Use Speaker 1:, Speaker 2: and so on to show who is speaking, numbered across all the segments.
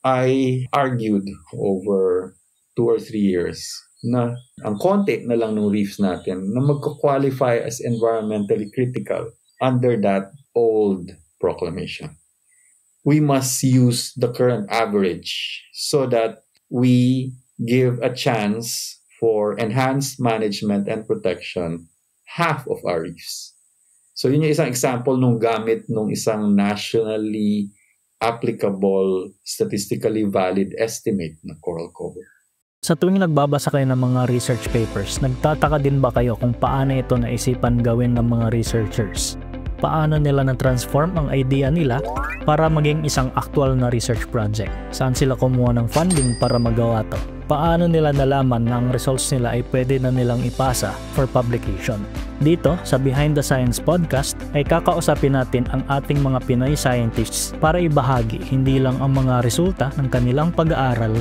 Speaker 1: I argued over 2 or 3 years na ang konti na lang ng reefs natin na magko-qualify as environmentally critical under that old proclamation. We must use the current average so that we give a chance for enhanced management and protection half of our reefs. So yun yung isang example nung gamit nung isang nationally applicable, statistically valid estimate ng coral cover.
Speaker 2: Sa tuwing nagbabasa kayo ng mga research papers, nagtataka din ba kayo kung paano ito naisipan gawin ng mga researchers? Paano nila na-transform ang idea nila para maging isang actual na research project? Saan sila kumuha ng funding para magawa to? Paano nila nalaman na ang results nila ay pwede na nilang ipasa for publication? Dito, sa Behind the Science podcast, ay kakausapin natin ang ating mga Pinoy scientists para ibahagi hindi lang ang mga resulta ng kanilang pag-aaral,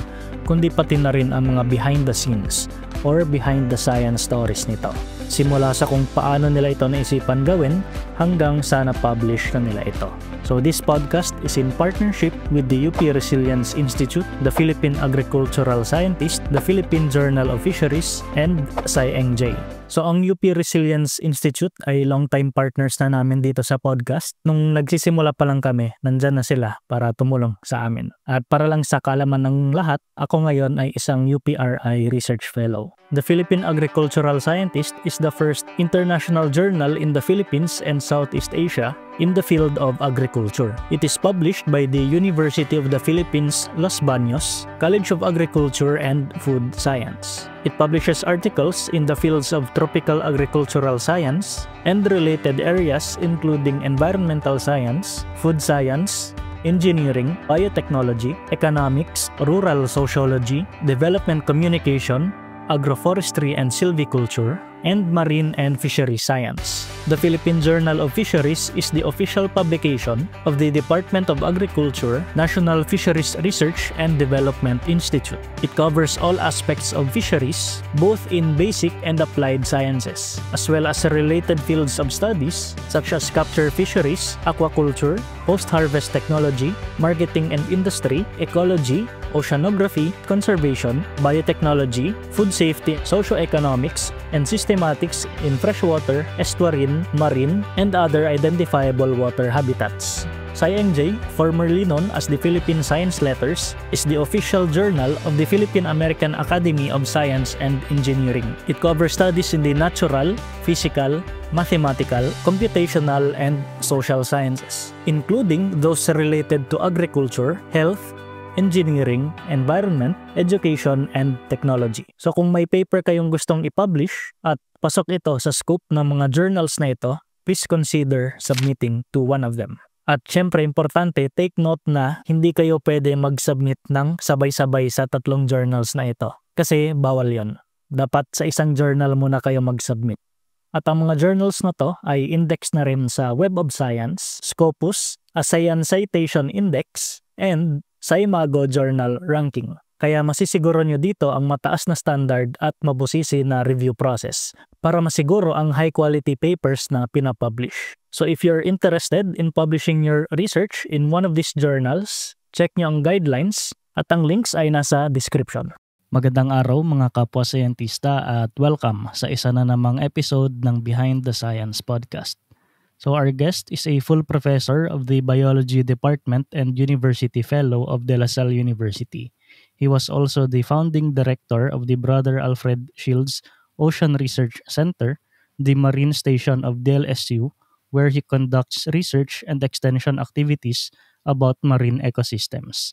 Speaker 2: kundi pati na rin ang mga behind the scenes or behind the science stories nito. Simula sa kung paano nila ito naisipan gawin hanggang sa na-publish na nila ito. So this podcast is in partnership with the UP Resilience Institute, the Philippine Agricultural Scientist, the Philippine Journal of Fisheries, and SciEngJ. So ang UP Resilience Institute ay long-time partners na namin dito sa podcast. Nung nagsisimula pa lang kami, nandyan na sila para tumulong sa amin. At para lang sa kaalaman ng lahat, ako ngayon ay isang UPRI Research Fellow. The Philippine Agricultural Scientist is the first international journal in the Philippines and Southeast Asia in the field of agriculture. It is published by the University of the Philippines, Los Baños, College of Agriculture and Food Science. It publishes articles in the fields of tropical agricultural science and related areas including environmental science, food science, engineering, biotechnology, economics, rural sociology, development communication, agroforestry and silviculture, and marine and fishery science. The Philippine Journal of Fisheries is the official publication of the Department of Agriculture, National Fisheries Research and Development Institute. It covers all aspects of fisheries, both in basic and applied sciences, as well as related fields of studies such as capture fisheries, aquaculture, post-harvest technology, marketing and industry, ecology, oceanography, conservation, biotechnology, food safety, socioeconomics, and systematics in freshwater, estuarine, marine, and other identifiable water habitats. SciEngJ, formerly known as the Philippine Science Letters, is the official journal of the Philippine American Academy of Science and Engineering. It covers studies in the natural, physical, mathematical, computational, and social sciences, including those related to agriculture, health, engineering, environment, education, and technology. So kung may paper kayong gustong i-publish at pasok ito sa scope ng mga journals na ito, please consider submitting to one of them. At syempre, importante, take note na hindi kayo pwede mag-submit ng sabay-sabay sa 3 journals na ito. Kasi bawal yon. Dapat sa isang journal muna kayo mag-submit. At ang mga journals na to ay index na rin sa Web of Science, Scopus, ASEAN Citation Index, and sa Imago Journal Ranking. Kaya masisiguro nyo dito ang mataas na standard at mabusisi na review process para masiguro ang high quality papers na pinapublish. So if you're interested in publishing your research in one of these journals, check nyo ang guidelines at ang links ay nasa description. Magandang araw mga kapwa scientista at welcome sa isa na namang episode ng Behind the Science podcast. So our guest is a full professor of the Biology Department and University Fellow of De La Salle University. He was also the founding director of the Brother Alfred Shields Ocean Research Center, the Marine Station of DLSU, where he conducts research and extension activities about marine ecosystems.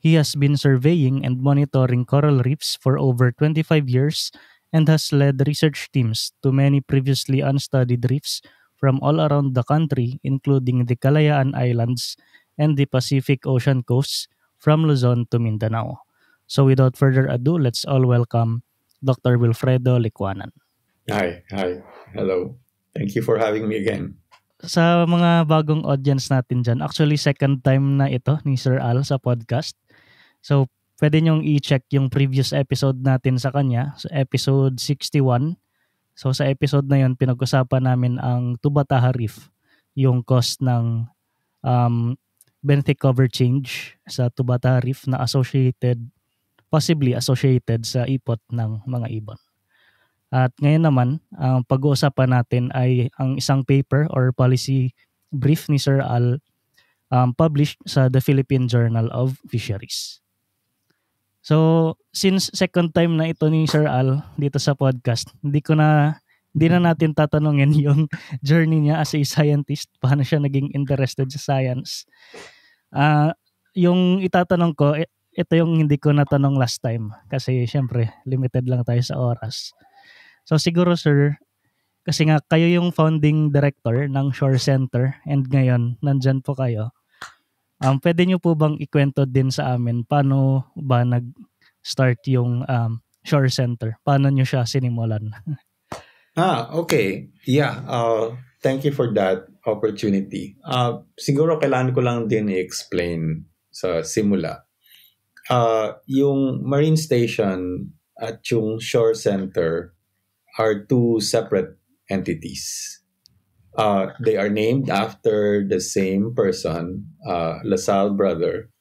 Speaker 2: He has been surveying and monitoring coral reefs for over 25 years and has led research teams to many previously unstudied reefs from all around the country, including the Kalayaan Islands and the Pacific Ocean coasts from Luzon to Mindanao. So without further ado, let's all welcome Dr. Wilfredo Licuanan.
Speaker 1: Hi. Hello. Thank you for having me again.
Speaker 2: Sa mga bagong audience natin dyan, actually second time na ito ni Sir Al sa podcast. So pwede nyong i-check yung previous episode natin sa kanya, so episode 61. So sa episode na yun, pinag-usapan namin ang Tubataha Reef, yung cause ng benthic cover change sa Tubata Reef na possibly associated sa ipot ng mga ibon. At ngayon naman, ang pag-uusapan natin ay ang isang paper or policy brief ni Sir Al published sa the Philippine Journal of Fisheries. So, since second time na ito ni Sir Al dito sa podcast, hindi na natin tatanungin yung journey niya as a scientist, paano siya naging interested sa science. Yung itatanong ko, ito yung hindi ko natanong last time kasi syempre limited lang tayo sa oras. So siguro sir, kasi nga kayo yung founding director ng Shore Center and ngayon nandyan po kayo. Pwede nyo po bang ikwento din sa amin paano ba nag-start yung Shore Center? Paano nyo siya sinimulan?
Speaker 1: Okay. Yeah. Thank you for that opportunity. Siguro kailangan ko lang din i-explain sa simula. Yung Marine Station at yung Shore Center are two separate entities. They are named after the same person, LaSalle brother.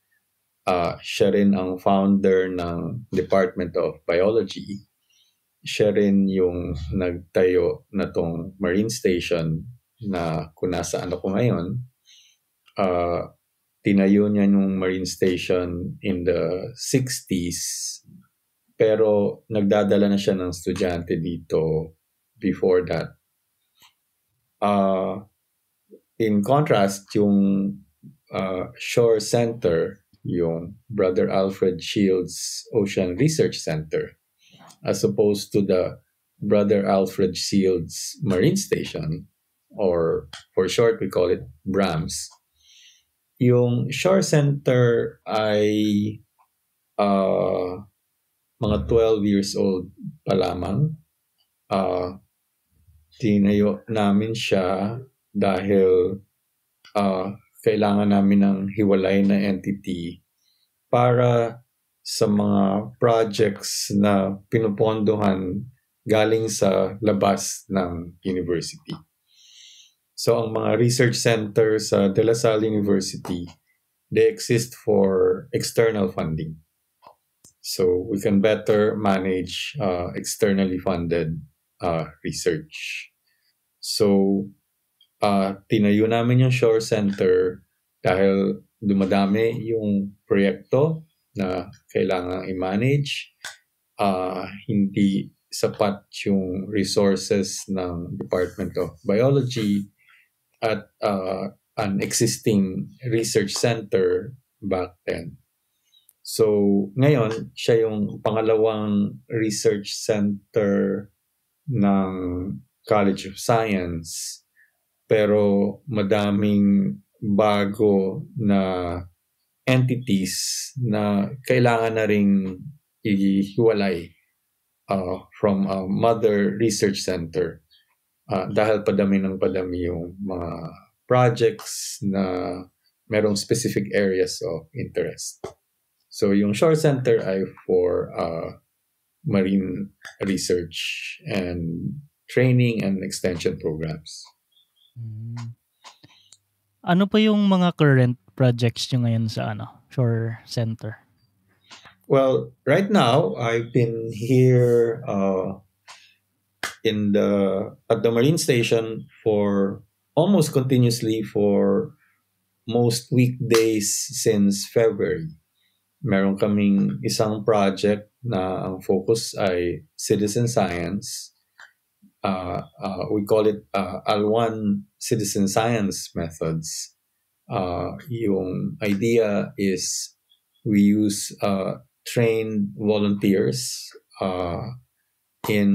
Speaker 1: Siya rin ang founder ng Department of Biology. Siya rin yung nagtayo na tong Marine Station na kung nasaan ako ngayon. Tinayo niya yung Marine Station in the 60s. Pero nagdadala na siya ng estudyante dito before that. In contrast, yung Shore Center, yung Brother Alfred Shields Ocean Research Center, as opposed to the Brother Alfred Shields Marine Station, or for short, we call it BRAMS. Yung Shore Center ay mga 12 years old pa lamang. Tinayo namin siya dahil kailangan namin ng hiwalay na entity para sa mga projects na pinupondohan galing sa labas ng university. So ang mga research center sa De La Salle University, they exist for external funding. So we can better manage externally funded research. So tinayo namin yung Shore Center dahil dumadami yung proyekto na kailangan i-manage. Hindi sapat yung resources ng Department of Biology at an existing research center back then. So, ngayon, siya yung pangalawang research center ng College of Science. Pero madaming bago na entities na kailangan na ring ihiwalay from a mother research center. Dahil padami yung mga projects na merong specific areas of interest. So yung Shore Center ay for marine research and training and extension programs.
Speaker 2: Ano pa yung mga current projects nyo ngayon sa Shore Center?
Speaker 1: Well, right now I've been here at the Marine Station for almost continuously for most weekdays since February. Meron kaming isang project na ang focus ay citizen science. We call it AL1 citizen science methods. Yung idea is we use trained volunteers in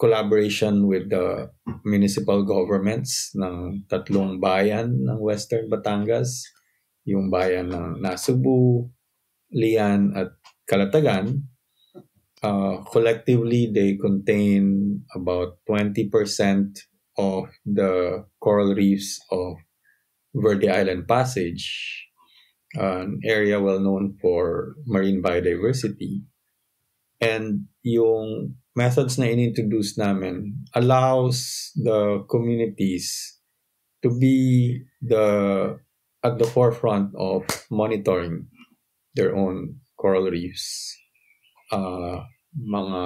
Speaker 1: collaboration with the municipal governments ng tatlong bayan ng Western Batangas, yung bayan ng Nasugbu, Lian at Calatagan. Collectively, they contain about 20% of the coral reefs of Verde Island Passage, an area well known for marine biodiversity. And yung methods na inintroduce namin allows the communities to be the at the forefront of monitoring their own coral reefs. Mga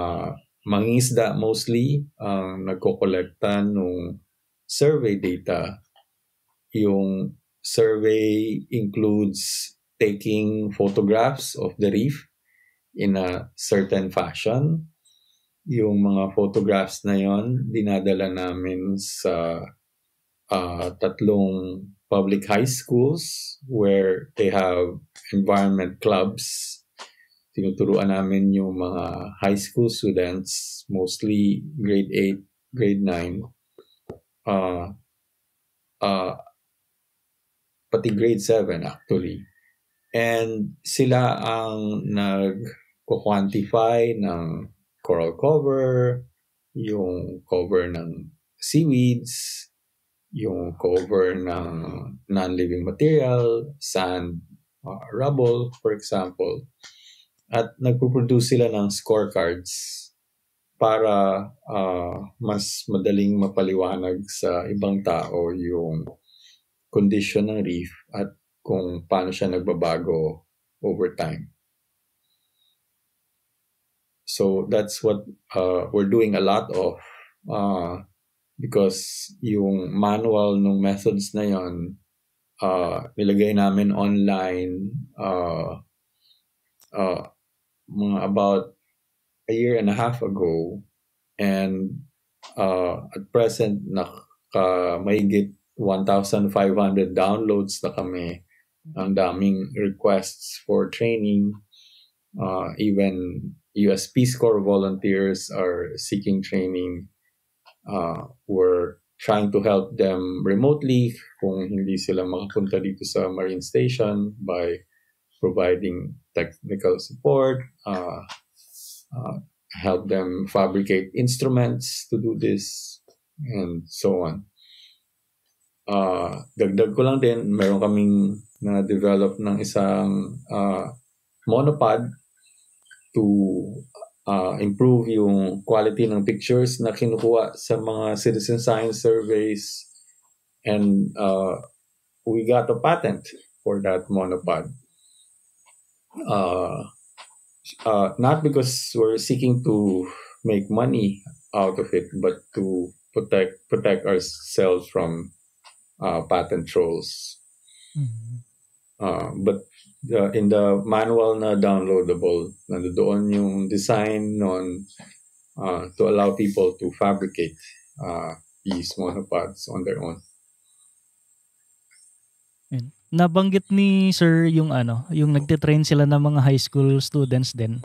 Speaker 1: mangingisda mostly ang nagkokolekta ng survey data. Yung survey includes taking photographs of the reef in a certain fashion. Yung mga photographs na yon dinadala namin sa 3 public high schools where they have environment clubs. Tinuturuan namin yung mga high school students, mostly grade 8, grade 9, pati grade 7 actually. And sila ang nag-quantify ng coral cover, yung cover ng seaweeds, yung cover ng non-living material, sand, rubble, for example. At nagpo-produce sila ng scorecards para mas madaling mapaliwanag sa ibang tao yung condition ng reef at kung paano siya nagbabago over time. So that's what we're doing a lot of because yung manual ng methods na yon nilagay namin online mga about a year and a half ago, and at present mahigit 1,500 downloads na kami. Ang daming requests for training. Even US Peace Corps volunteers are seeking training. We're trying to help them remotely kung hindi sila makapunta dito sa Marine Station by providing technical support, help them fabricate instruments to do this, and so on. Dagdag ko lang din, meron kaming na-develop ng isang monopod to improve yung quality ng pictures na kinukuha sa mga citizen science surveys, and we got a patent for that monopod. Not because we're seeking to make money out of it, but to protect ourselves from patent trolls. But in the manual na downloadable, nandoon yung design nun to allow people to fabricate these monopods on their own.
Speaker 2: Nabanggit ni Sir yung yung nagtitrain sila ng mga high school students din.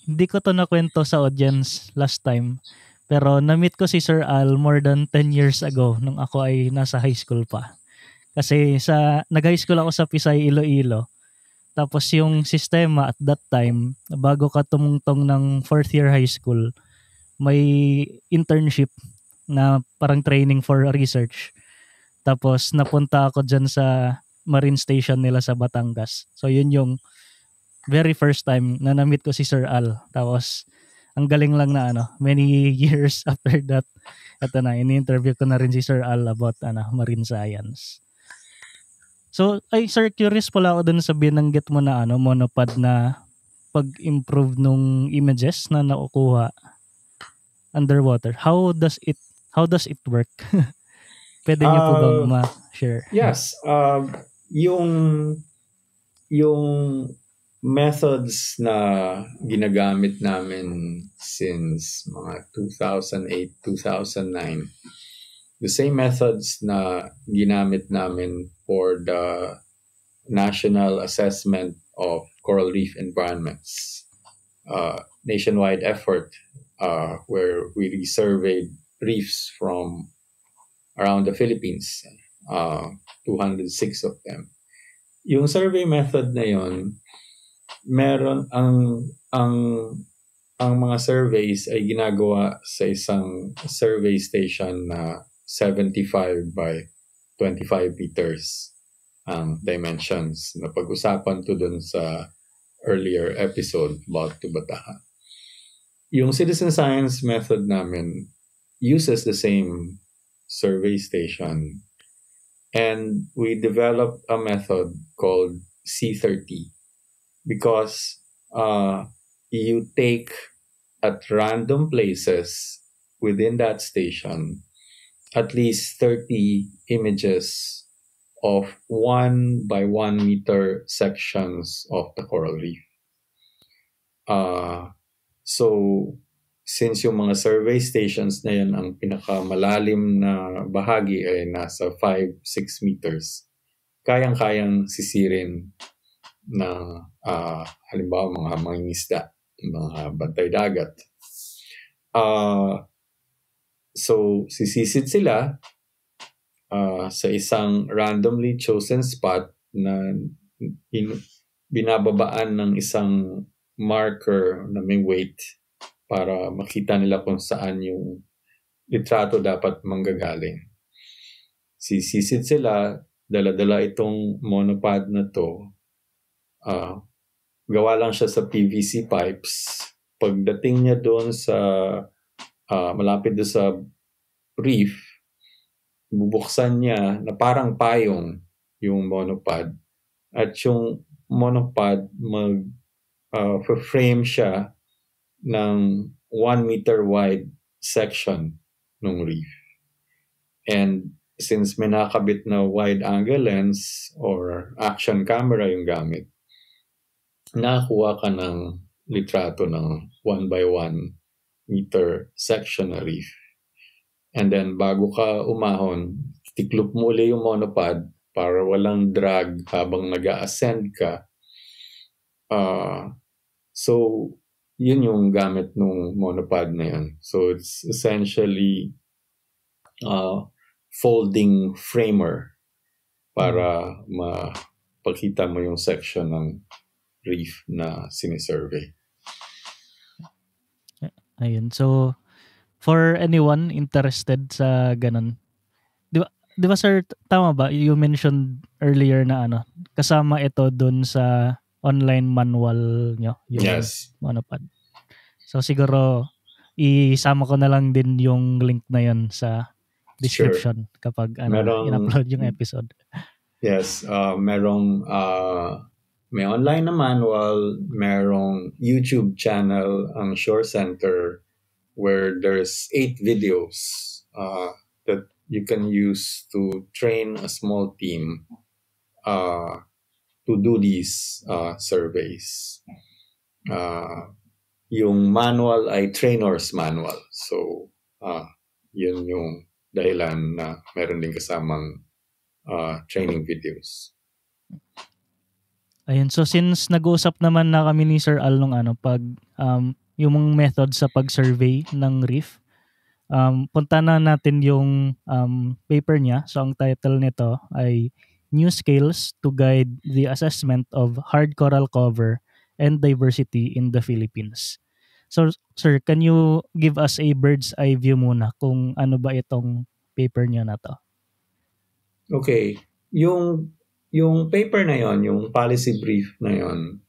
Speaker 2: Hindi ko to nakwento sa audience last time, pero na-meet ko si Sir Al more than 10 years ago nung ako ay nasa high school pa. Kasi nag-high school ako sa Pisay, Iloilo. Tapos yung sistema at that time, bago ka tumungtong ng 4th year high school, may internship na parang training for research. Tapos napunta ako dyan sa Marine Station nila sa Batangas. So yun yung very first time na na-meet ko si Sir Al. Tapos ang galing lang na many years after that, ini-interview ko na rin si Sir Al about marine science. So Sir, curious pala ako dun sa binanggit mo na monopod na pag-improve nung images na nakukuha underwater. How does it work? Pwede niyo po bang ma-share?
Speaker 1: Yes. Yung methods na ginagamit namin since mga 2008, 2009, the same methods na ginamit namin for the National Assessment of Coral Reef Environments, nationwide effort where we resurveyed reefs from around the Philippines, 206 of them. Yung survey method na yon, meron ang mga surveys ay ginagawa sa isang survey station na 75 by 25 meters ang dimensions na pag-usapan to dun sa earlier episode about Tubataha. Yung citizen science method namin uses the same survey station, And we developed a method called C30 because you take at random places within that station at least 30 images of 1 by 1 meter sections of the coral reef. So, since yung mga survey stations na yan, ang pinakamalalim na bahagi ay nasa 5-6 meters, kayang-kayang sisirin ng halimbawa mga mangingisda, mga bantay dagat. So, sisisid sila sa isang randomly chosen spot na binababaan ng isang marker na may weight para makita nila kung saan yung litrato dapat manggagaling. Sisisid sila, dala-dala itong monopod na to. Gawa lang siya sa PVC pipes. Pagdating niya doon sa malapit doon sa reef, bubuksan niya na parang payong yung monopod. At yung monopod frame siya ng 1 meter wide section ng reef. And since may nakabit na wide angle lens or action camera yung gamit, nakakuha ka ng litrato ng 1 by 1 meter section na reef. And then bago ka umahon, tiklop mo uli yung monopod para walang drag habang nag-ascend ka. So, yun yung gamit ng monopod na yun. So, it's essentially folding framer para mapakita mo yung section ng reef na sinisurvey.
Speaker 2: Ayun. So, for anyone interested sa ganun, di ba sir, tama ba? You mentioned earlier na kasama ito dun sa online manual nyo, yung
Speaker 1: Yes.
Speaker 2: monopod. So siguro isama ko na lang din yung link na yun sa description kapag in-upload yung episode.
Speaker 1: Yes, may online na manual, merong YouTube channel ang Shore Center where there's 8 videos that you can use to train a small team to do these surveys. Yung manual ay trainer's manual. So, yun yung dahilan na meron din kasamang training videos.
Speaker 2: Ayun, so since nag-uusap naman na kami ni Sir Al nung pag yung mga method sa pag-survey ng reef, punta na natin yung paper niya. So ang title nito ay New Scales to Guide the Assessment of Hard Coral Cover and Diversity in the Philippines. So sir, can you give us a bird's eye view muna kung ano ba itong paper niya na to?
Speaker 1: Okay. Yung paper na yon, yung policy brief na yon,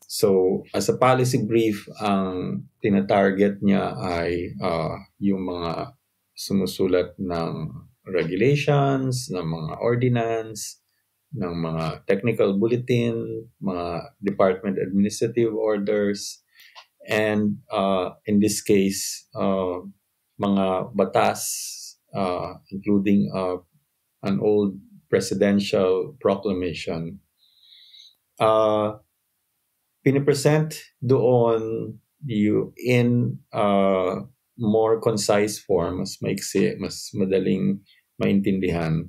Speaker 1: so as a policy brief, ang tina-target niya ay yung mga sumusulat ng regulations, ng mga ordinance, ng mga technical bulletin, mga department administrative orders, and in this case, mga batas, including an old presidential proclamation. Pinipresent doon in more concise form, mas maiksi, mas madaling maintindihan,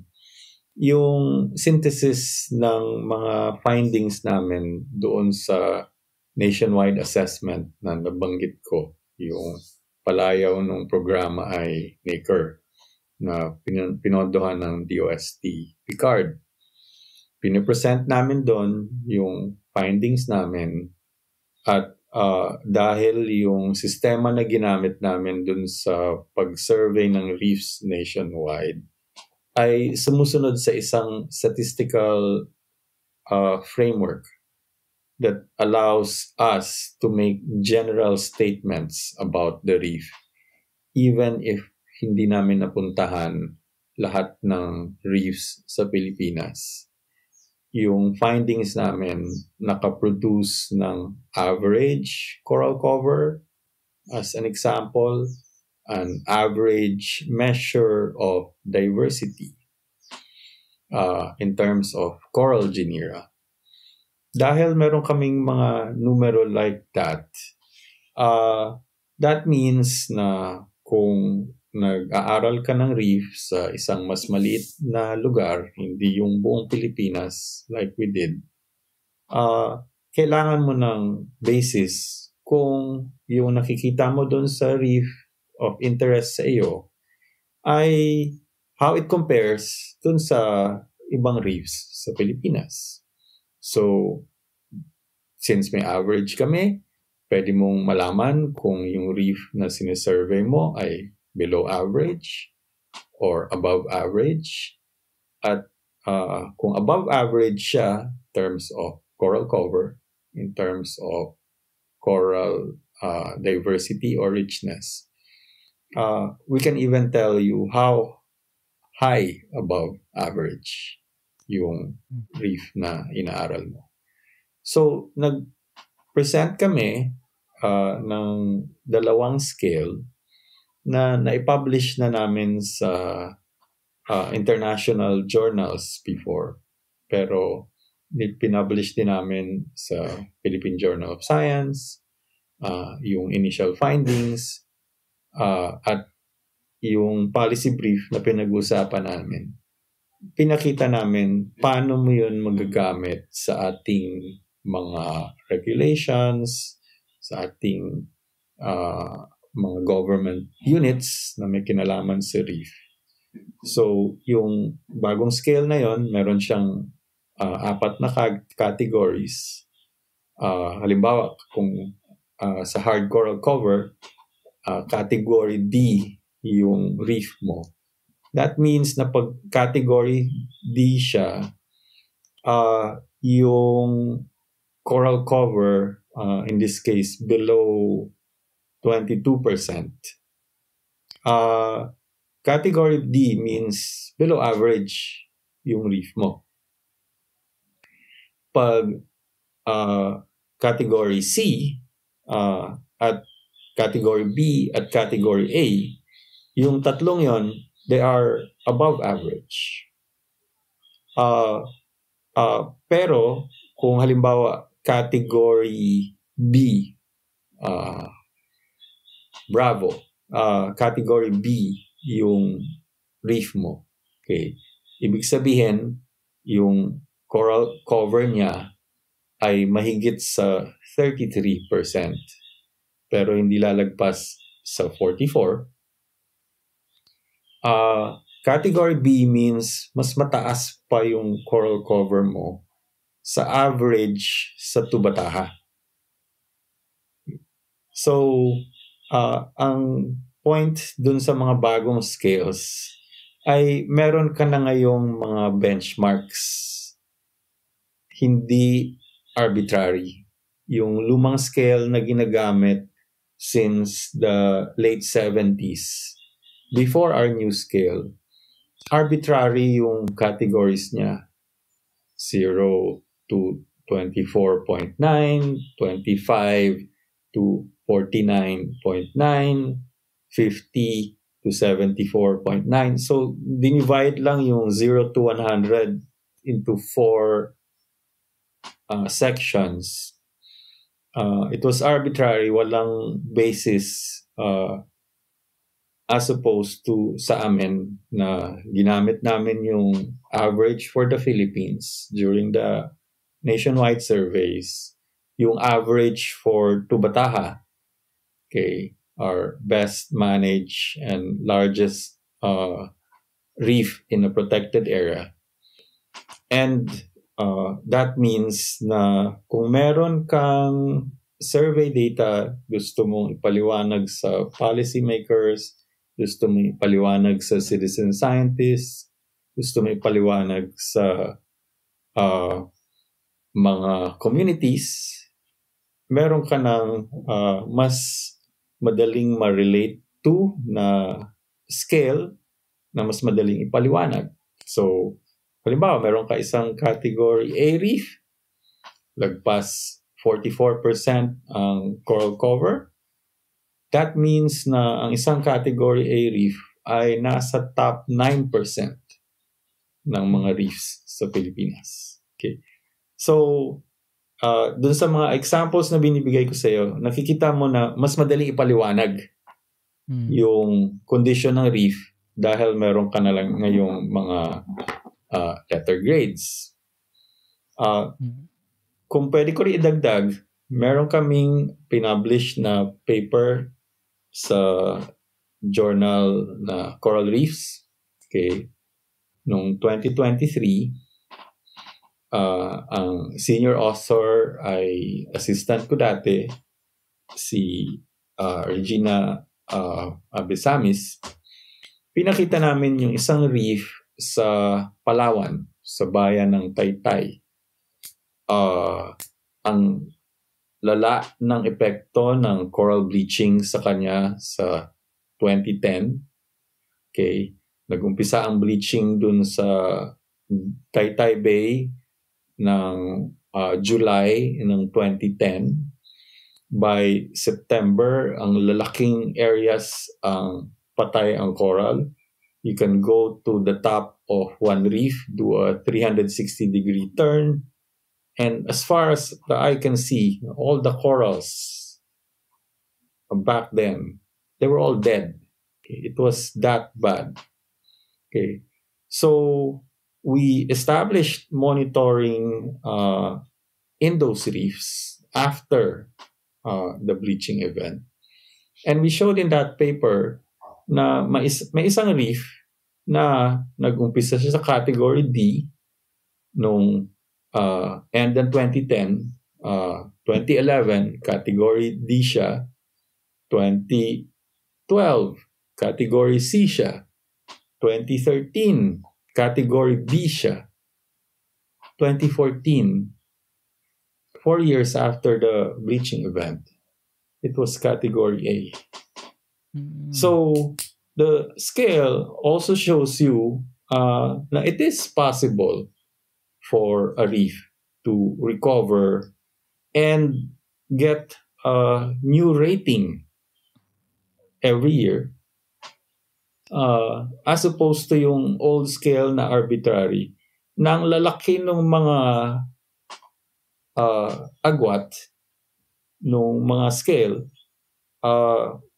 Speaker 1: yung synthesis ng mga findings namin doon sa nationwide assessment na nabanggit ko. Yung palayaw ng programa ay NACER na pinondohan ng DOST PCARD. Pinipresent namin doon yung findings namin at dahil yung sistema na ginamit namin doon sa pag-survey ng reefs nationwide ay sumusunod sa isang statistical framework that allows us to make general statements about the reef even if hindi namin napuntahan lahat ng reefs sa Pilipinas. Yung findings namin nakaproduce ng average coral cover as an example, an average measure of diversity in terms of coral genera. Dahil meron kaming mga numero like that, that means na kung nag-aaral ka ng reef sa isang mas maliit na lugar, hindi yung buong Pilipinas like we did, kailangan mo ng basis kung yung nakikita mo doon sa reef of interest sa iyo ay how it compares doon sa ibang reefs sa Pilipinas. So, since may average kami, pwede mong malaman kung yung reef na sinisurvey mo ay below average or above average. At kung above average siya in terms of coral cover, in terms of coral diversity or richness, we can even tell you how high above average yung reef na inaaral mo. So, nag-present kami ng dalawang scale na naipublish na namin sa international journals before. Pero pinublish din namin sa Philippine Journal of Science, yung initial findings, at yung policy brief na pinag-usapan namin. Pinakita namin paano mo yun magagamit sa ating mga regulations, sa ating mga government units na may kinalaman sa reef. So, yung bagong scale na yon, meron siyang 4 na categories. Halimbawa, kung sa hard coral cover, category D yung reef mo. That means na pag category D siya, yung coral cover, in this case, below 22%. Category D means below average yung reef mo. Pag category C at category B at category A, yung tatlong yon, they are above average. Pero kung halimbawa category B, Bravo, category B yung reef mo. Okay. Ibig sabihin, yung coral cover niya ay mahigit sa 33%. Pero hindi lalagpas sa 44%. Category B means mas mataas pa yung coral cover mo sa average sa Tubataha. So, ang point dun sa mga bagong scales ay meron ka na ngayong mga benchmarks. Hindi arbitrary. Yung lumang scale na ginagamit since the late 70s, before our new scale, arbitrary yung categories niya. 0 to 24.9, 25 to 49.9, 50 to 74.9. So, dinivide lang yung 0 to 100 into 4 sections. It was arbitrary, walang basis as opposed to sa amin na ginamit namin yung average for the Philippines during the nationwide surveys, yung average for Tubataha, okay, our best managed and largest reef in a protected area. And that means na kung meron kang survey data, gusto mong ipaliwanag sa policymakers, gusto mong ipaliwanag sa citizen scientists, gusto mong ipaliwanag sa mga communities, meron ka ng mas madaling ma-relate to na scale na mas madaling ipaliwanag. So, halimbawa, meron ka isang category A reef, lagpas 44% ang coral cover. That means na ang isang category A reef ay nasa top 9% ng mga reefs sa Pilipinas. Okay. So, dun sa mga examples na binibigay ko sa iyo, nakikita mo na mas madaling ipaliwanag yung condition ng reef dahil meron ka na lang ngayong mga letter grades. Kung pwede ko rin idagdag, meron kaming pinublish na paper sa journal na Coral Reefs. Okay. Noong 2023, ang senior author ay assistant ko dati, si Regina Abesamis. Pinakita namin yung isang reef sa Palawan, sa bayan ng Taytay. Ang lala ng epekto ng coral bleaching sa kanya sa 2010. Okay. Nag-umpisa ang bleaching dun sa Taytay Bay ng July ng 2010. By September, ang lalaking areas ang patay ang coral. You can go to the top of one reef, do a 360-degree turn, and as far as the eye can see, all the corals back then, they were all dead. It was that bad. Okay, so we established monitoring in those reefs after the bleaching event. And we showed in that paper na may isang reef na nag-umpisa siya sa category D nung end ng 2010, 2011, category D siya, 2012, category C siya, 2013, category B siya, 2014, 4 years after the bleaching event, it was category A. So the scale also shows you that it is possible for a reef to recover and get a new rating every year, as opposed to yung old scale na arbitrary, na ang lalaki ng mga agwat nung mga scale,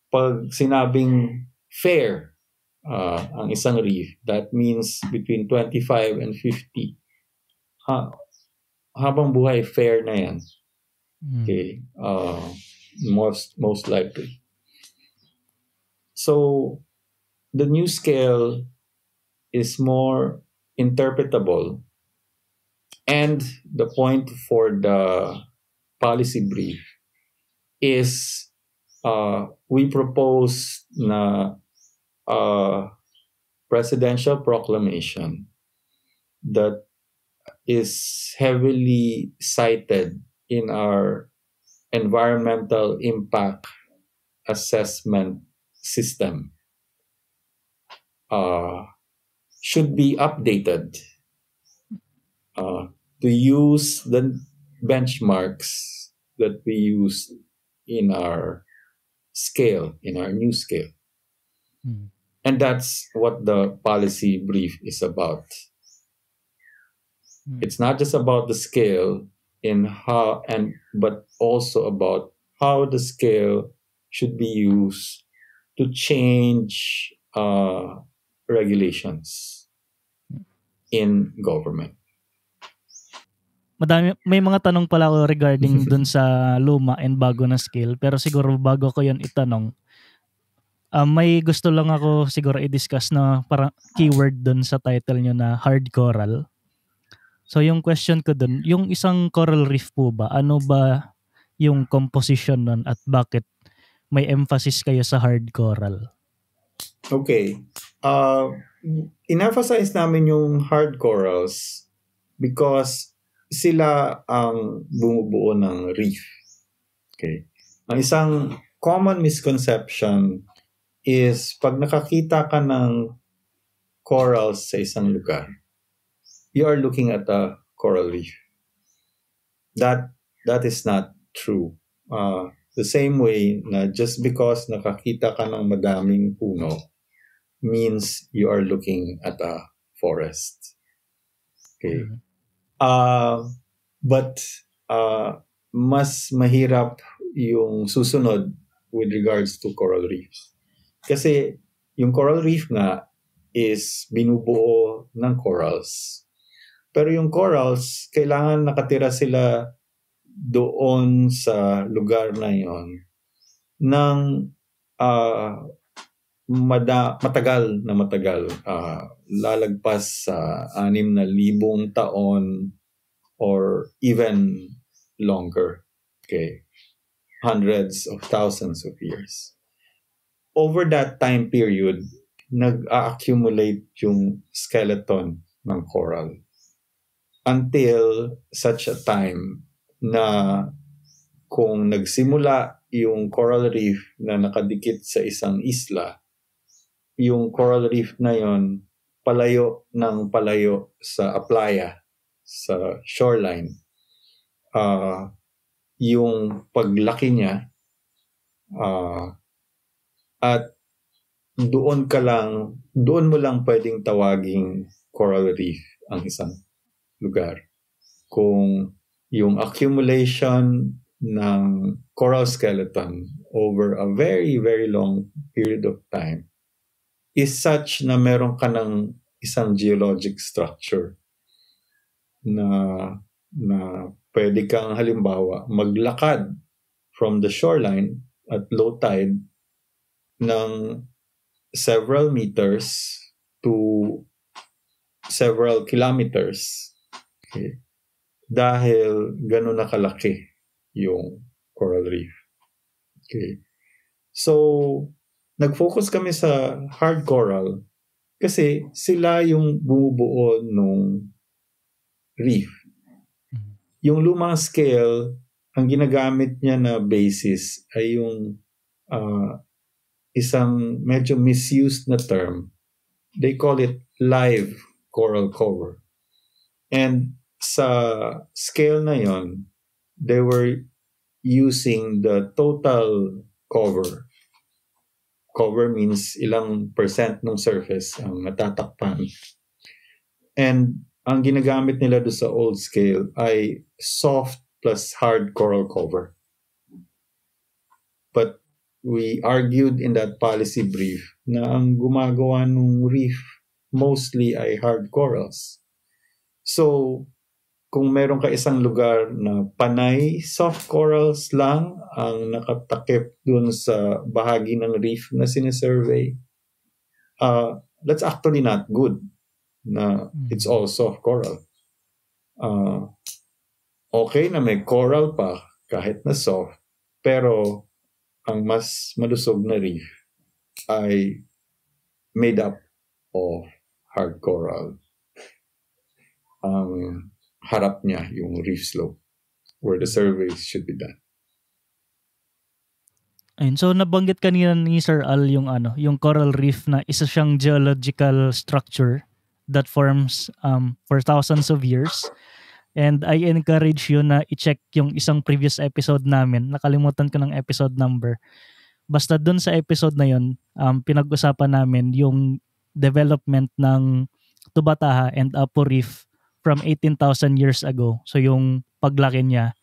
Speaker 1: pag sinabing fair ang isang reef, that means between 25 and 50. Habang buhay, fair na yan. Okay. Most likely. So, the new scale is more interpretable. And the point for the policy brief is we propose na presidential proclamation that is heavily cited in our environmental impact assessment system should be updated to use the benchmarks that we use in our scale, in our new scale. And that's what the policy brief is about. It's not just about the scale but also about how the scale should be used to change regulations in government.
Speaker 2: May mga tanong pala ako regarding dun sa luma and bago na scale, pero siguro bago ko yun itanong, may gusto lang ako siguro i-discuss na parang keyword dun sa title nyo na hard coral. So yung question ko dun, yung isang coral reef po ba, ano ba yung composition nun at bakit may emphasis kayo sa hard coral?
Speaker 1: Okay. In-emphasize namin yung hard corals because sila ang bumubuo ng reef. Okay. Ang isang common misconception is pag nakakita ka ng corals sa isang lugar, you are looking at a coral reef. That is not true. The same way na just because nakakita ka ng madaming puno means you are looking at a forest. Okay. But mas mahirap yung susunod with regards to coral reefs. Kasi yung coral reef nga is binubuo ng corals. Pero yung corals, kailangan nakatira sila doon sa lugar na yon ng matagal na matagal. Lalagpas sa 6,000 taon or even longer. Okay. Hundreds of thousands of years. Over that time period, nag-accumulate yung skeleton ng coral until such a time na kung nagsimula yung coral reef na nakadikit sa isang isla, yung coral reef na yon palayo ng palayo sa playa, sa shoreline. Yung paglaki niya at doon mo lang pwedeng tawaging coral reef ang isang lugar. Kung yung accumulation ng coral skeleton over a very, very long period of time is such na meron ka ng isang geologic structure na pwede kang halimbawa maglakad from the shoreline at low tide ng several meters to several kilometers. Okay. Dahil gano'n na kalaki yung coral reef. Okay. So, nag-focus kami sa hard coral kasi sila yung bumubuo nung reef. Yung lumang scale, ang ginagamit niya na basis ay yung isang medyo misused na term. They call it live coral cover. And sa scale na yon, they were using the total cover. Cover means ilang percent ng surface ang natatakpan. And ang ginagamit nila doon sa old scale ay soft plus hard coral cover. But we argued in that policy brief na ang gumagawa ng reef mostly ay hard corals. So, kung meron ka isang lugar na panay soft corals lang ang nakatakip dun sa bahagi ng reef na sinisurvey, that's actually not good na it's all soft coral. Okay na may coral pa kahit na soft, pero ang mas malusog na reef ay made up of hard coral. Ang harap niya yung reef slope where the surveys should be done.
Speaker 2: Ayun, so nabanggit kanina ni Sir Al yung yung coral reef na isa siyang geological structure that forms for thousands of years. And I encourage you na i-check yung isang previous episode namin. Nakalimutan ko ng episode number. Basta dun sa episode na yun, pinag-usapan namin yung development ng Tubataha and Apo Reef from 18,000 years ago. So yung paglaki niya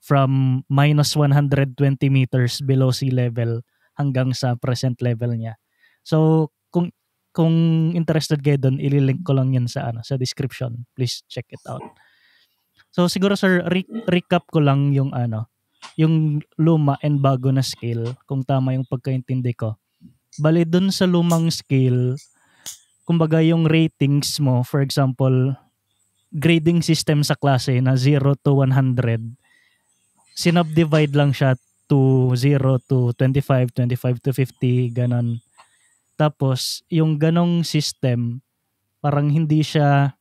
Speaker 2: from minus 120 meters below sea level hanggang sa present level niya. So kung interested kayo doon, ililink ko lang yun sa description. Please check it out. So siguro sir, recap ko lang yung yung luma and bago na scale, kung tama yung pagkaintindi ko. Bali dun sa lumang scale, kumbaga yung ratings mo, for example, grading system sa klase na 0 to 100, sinubdivide lang siya to 0 to 25, 25 to 50, ganon. Tapos, yung ganong system, parang hindi siya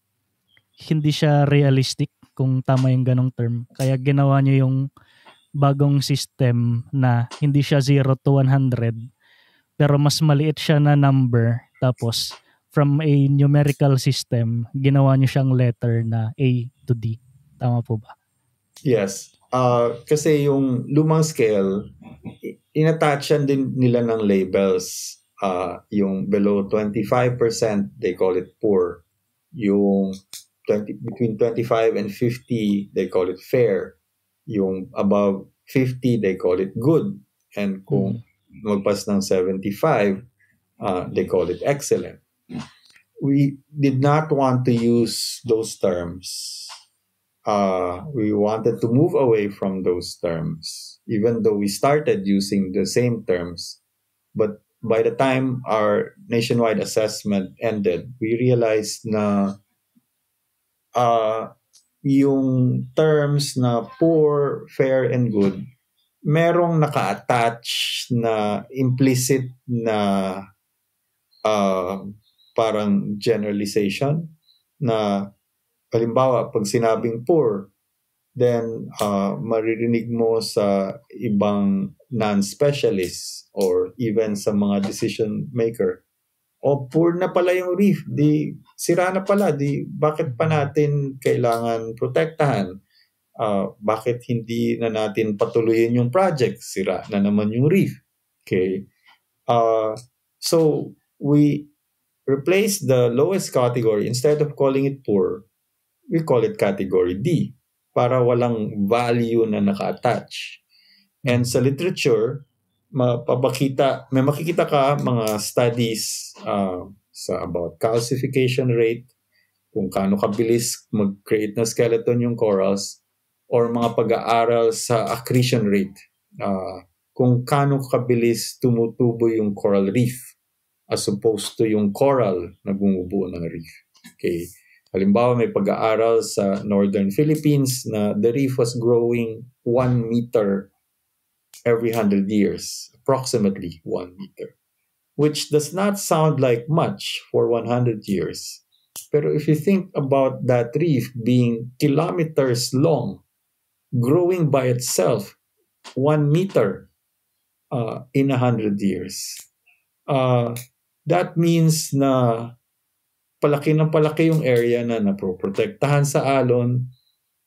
Speaker 2: realistic, kung tama yung ganong term. Kaya ginawa nyo yung bagong system na hindi siya 0 to 100, pero mas maliit siya na number. Tapos, from a numerical system, ginawa nyo siyang letter na A to D. Tama po ba?
Speaker 1: Yes. Kasi yung lumang scale, inattachan din nila ng labels. Yung below 25%, they call it poor. Yung between 25 and 50, they call it fair. Yung above 50, they call it good. And kung magpas ng 75, they call it excellent. We did not want to use those terms. We wanted to move away from those terms, even though we started using the same terms. But by the time our nationwide assessment ended, we realized na yung terms na poor, fair, and good, merong naka-attach na implicit na parang generalization na halimbawa, pag sinabing poor, then maririnig mo sa ibang non-specialists or even sa mga decision maker. O poor na pala yung reef, di sira na pala, di bakit pa natin kailangan protektahan? Bakit hindi na natin patuloyin yung project? Sira na naman yung reef. Okay. So we replace the lowest category. Instead of calling it poor, we call it category D para walang value na naka-attach. And sa literature, may makikita ka mga studies sa about calcification rate, kung kaano kabilis mag-create na skeleton yung corals, or mga pag-aaral sa accretion rate, kung kaano kabilis tumutubo yung coral reef as opposed to yung coral na bumubuo ng reef. Okay. Halimbawa, may pag-aaral sa Northern Philippines na the reef was growing 1 meter every 100 years, approximately 1 meter, which does not sound like much for 100 years. Pero if you think about that reef being kilometers long, growing by itself 1 meter in 100 years, that means na palaki yung area na napoprotektahan sa alon,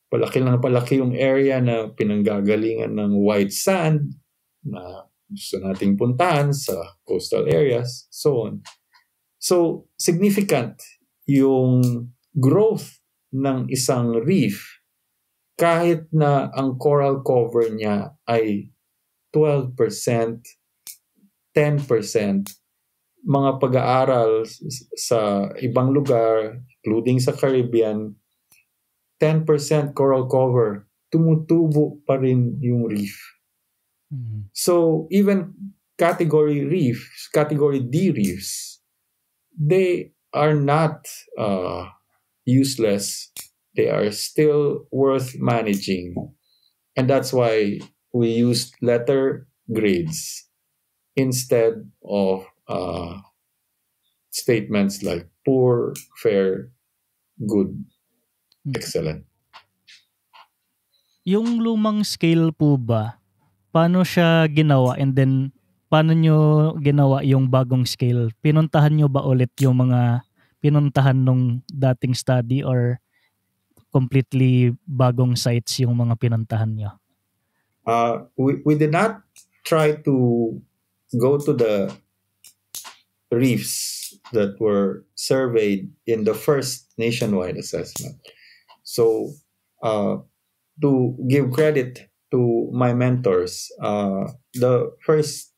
Speaker 1: palaki yung area na pinanggagalingan ng white sand na gusto nating puntahan sa coastal areas, so on. So, significant yung growth ng isang reef kahit na ang coral cover niya ay 12%, 10%. Mga pag-aaral sa ibang lugar, including sa Caribbean, 10% coral cover, tumutubo pa rin yung reef. Mm-hmm. So, even category D reefs, they are not useless. They are still worth managing. And that's why we used letter grades instead of statements like poor, fair, good, excellent.
Speaker 2: Yung lumang scale po ba, paano siya ginawa, and then paano nyo ginawa yung bagong scale? Pinuntahan nyo ba ulit yung mga pinuntahan nung dating study, or completely bagong sites yung mga pinuntahan nyo?
Speaker 1: We did not try to go to the reefs that were surveyed in the first nationwide assessment. So, to give credit to my mentors, the first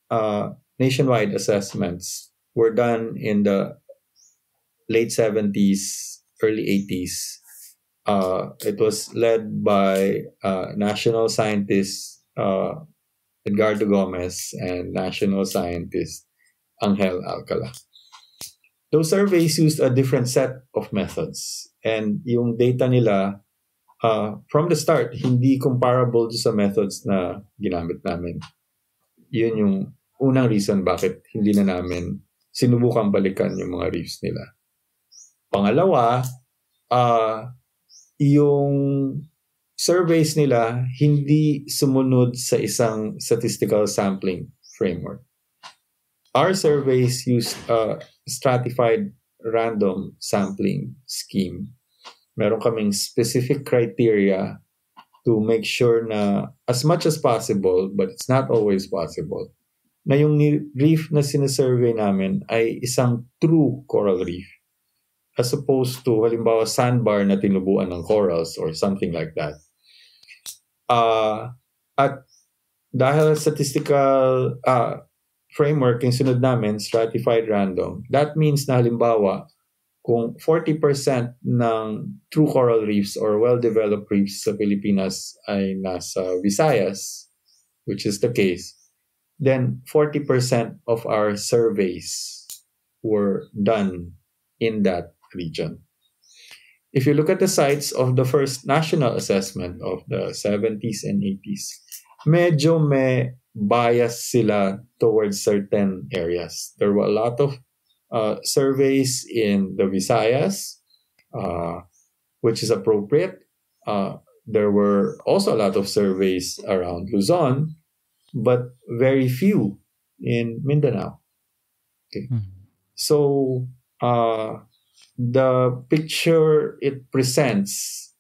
Speaker 1: nationwide assessments were done in the late 70s, early 80s. It was led by national scientist Edgardo Gomez and national scientist Angel Alcala. Those surveys used a different set of methods, and yung data nila from the start hindi comparable sa methods na ginamit namin. Yun yung unang reason bakit hindi na namin sinubukang balikan yung mga reefs nila. Pangalawa, yung surveys nila hindi sumunod sa isang statistical sampling framework. Our surveys used stratified random sampling scheme, meron kaming specific criteria to make sure na as much as possible, but it's not always possible, na yung reef na sinasurvey namin ay isang true coral reef as opposed to halimbawa sandbar na tinubuan ng corals or something like that. At dahil statistical framework yung sunod namin, stratified random, that means na halimbawa kung 40% ng true coral reefs or well-developed reefs sa Pilipinas ay nasa Visayas, which is the case, then 40% of our surveys were done in that region. If you look at the sites of the first national assessment of the 70s and 80s, medyo may bias sila towards certain areas. There were a lot of surveys in the Visayas, which is appropriate. There were also a lot of surveys around Luzon, but very few in Mindanao. Okay. So the picture it presents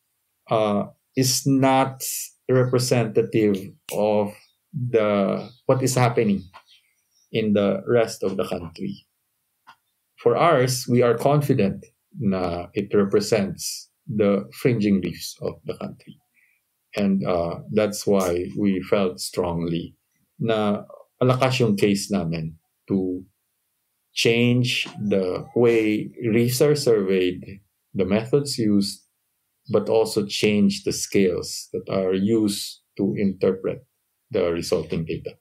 Speaker 1: is not representative of what is happening in the rest of the country. For ours, we are confident na it represents the fringing reefs of the country. And that's why we felt strongly na malakas yung case namin to change the way reefs are surveyed, the methods used, but also change the scales that are used to interpret the resulting data.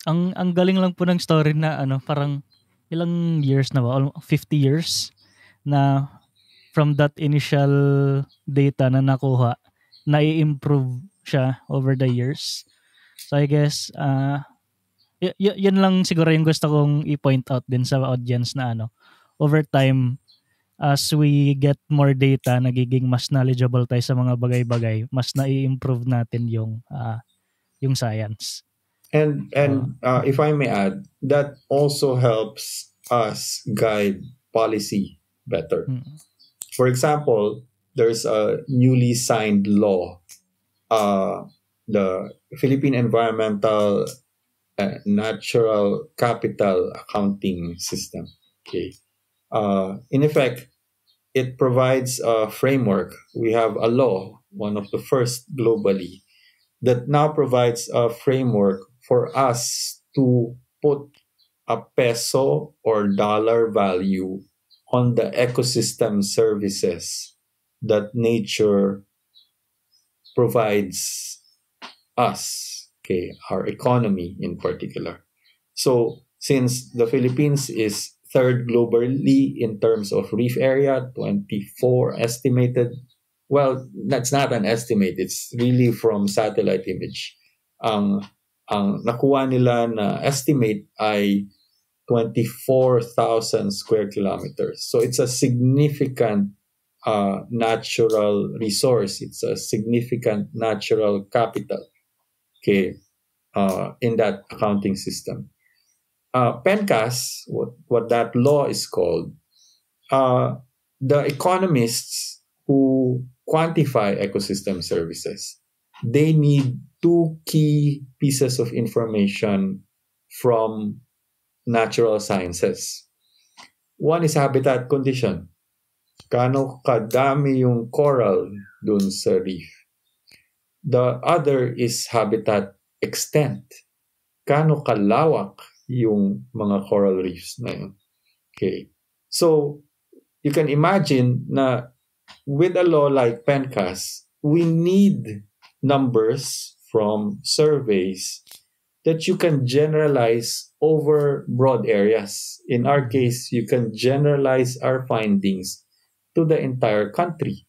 Speaker 2: Ang galing lang po ng story na parang ilang years na ba? 50 years na from that initial data na nakuha, na-improve siya over the years. So I guess yun lang siguro yung gusto kong i-point out din sa audience na over time, as we get more data, nagiging mas knowledgeable tayo sa mga bagay-bagay, mas na-i-improve natin yung science.
Speaker 1: And if I may add, that also helps us guide policy better. For example, there's a newly signed law, the Philippine Environmental Natural Capital Accounting System. Okay. In effect, it provides a framework. We have a law, one of the first globally, that now provides a framework for us to put a peso or dollar value on the ecosystem services that nature provides us, okay, our economy in particular. So since the Philippines is third globally in terms of reef area, 24 estimated. Well, that's not an estimate. It's really from satellite image. Ang nakuha nila na estimate ay 24,000 square kilometers. So it's a significant natural resource. It's a significant natural capital, okay, in that accounting system. PENCAS, what that law is called, the economists who quantify ecosystem services, they need two key pieces of information from natural sciences. One is habitat condition. Gaano kadami yung coral dun sa reef. The other is habitat extent. Gaano kalawak yung mga coral reefs na yun. Okay. So, you can imagine na with a law like PENCAS, we need numbers from surveys that you can generalize over broad areas. In our case, you can generalize our findings to the entire country,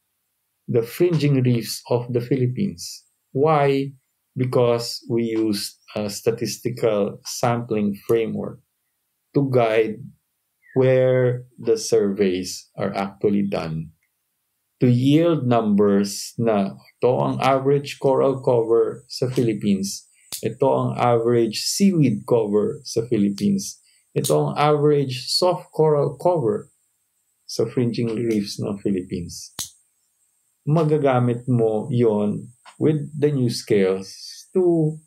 Speaker 1: the fringing reefs of the Philippines. Why? Because we used a statistical sampling framework to guide where the surveys are actually done, to yield numbers na ito ang average coral cover sa Philippines, ito ang average seaweed cover sa Philippines, ito ang average soft coral cover sa fringing reefs ng Philippines. Magagamit mo yon with the new scales to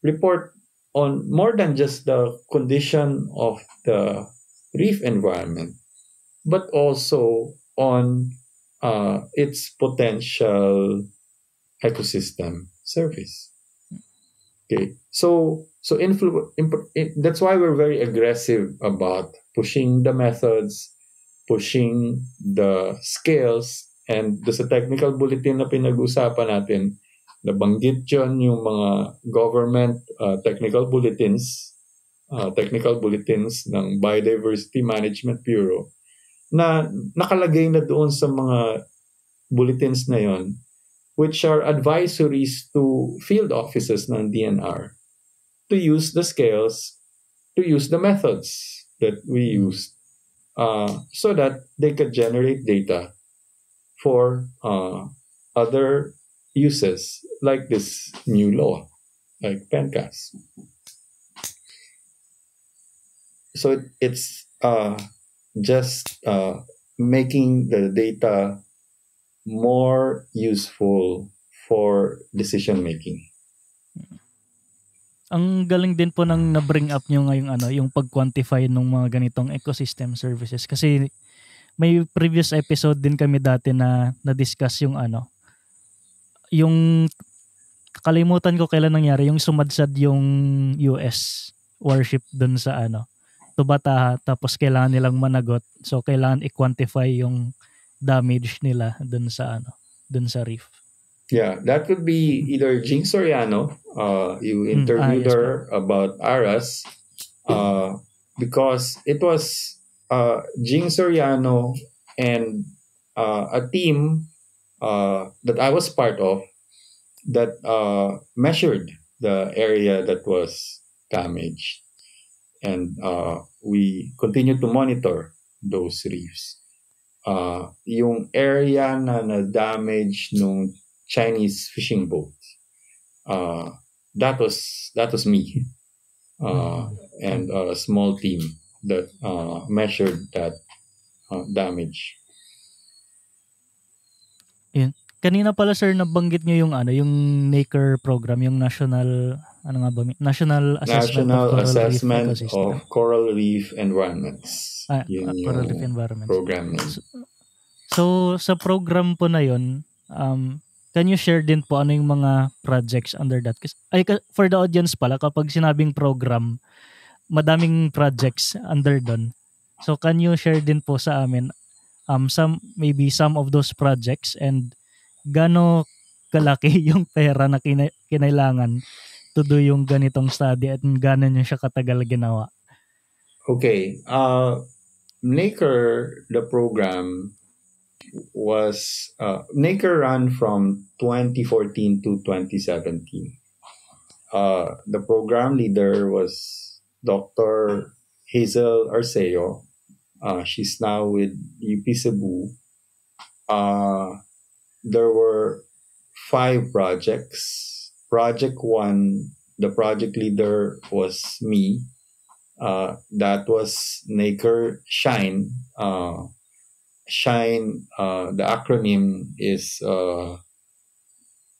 Speaker 1: report on more than just the condition of the reef environment, but also on its potential ecosystem service. Okay, so that's why we're very aggressive about pushing the methods, pushing the scales, and sa technical bulletin na pinag-usapan natin, nabanggit yun yung mga government technical bulletins ng Biodiversity Management Bureau na nakalagay na doon sa mga bulletins na yon, which are advisories to field offices ng DNR to use the scales, to use the methods that we used, so that they could generate data for other uses like this new law, like PENCAS. So it's just making the data more useful for decision making.
Speaker 2: Ang galing din po ng na-bring up nyo ngayong yung pag-quantify ng mga ganitong ecosystem services, kasi may previous episode din kami dati na na-discuss yung yung kalimutan ko kailan nangyari, yung sumadsad yung US warship dun sa Tubataha, tapos kailangan nilang managot, so kailangan i-quantify yung damage nila dun sa reef.
Speaker 1: Yeah, that could be either Jing Soriano. You interviewed her about ARAS, because it was Jing Soriano and a team that I was part of that measured the area that was damaged, and we continue to monitor those reefs. Yung area na damage nung Chinese fishing boat, that was me, and a small team that measured that damage.
Speaker 2: Yun. Kanina pala sir, nabanggit niyo yung yung NACER program, yung National National Assessment
Speaker 1: of Coral Reef Environments.
Speaker 2: Coral Reef Environments
Speaker 1: program.
Speaker 2: So sa program po na yun, can you share din po ano yung mga projects under that? For the audience pala, kapag sinabing program, madaming projects under doon. So can you share din po sa amin some of those projects, and gaano kalaki yung pera na kinailangan to do yung ganitong study, at gaano nyo siya katagal ginawa?
Speaker 1: Okay. NACER, the program was NACER ran from 2014 to 2017. The program leader was Dr. Hazel Arceo. She's now with UP Cebu. There were 5 projects. Project 1, the project leader was me. That was NACER Shine. Shine, the acronym is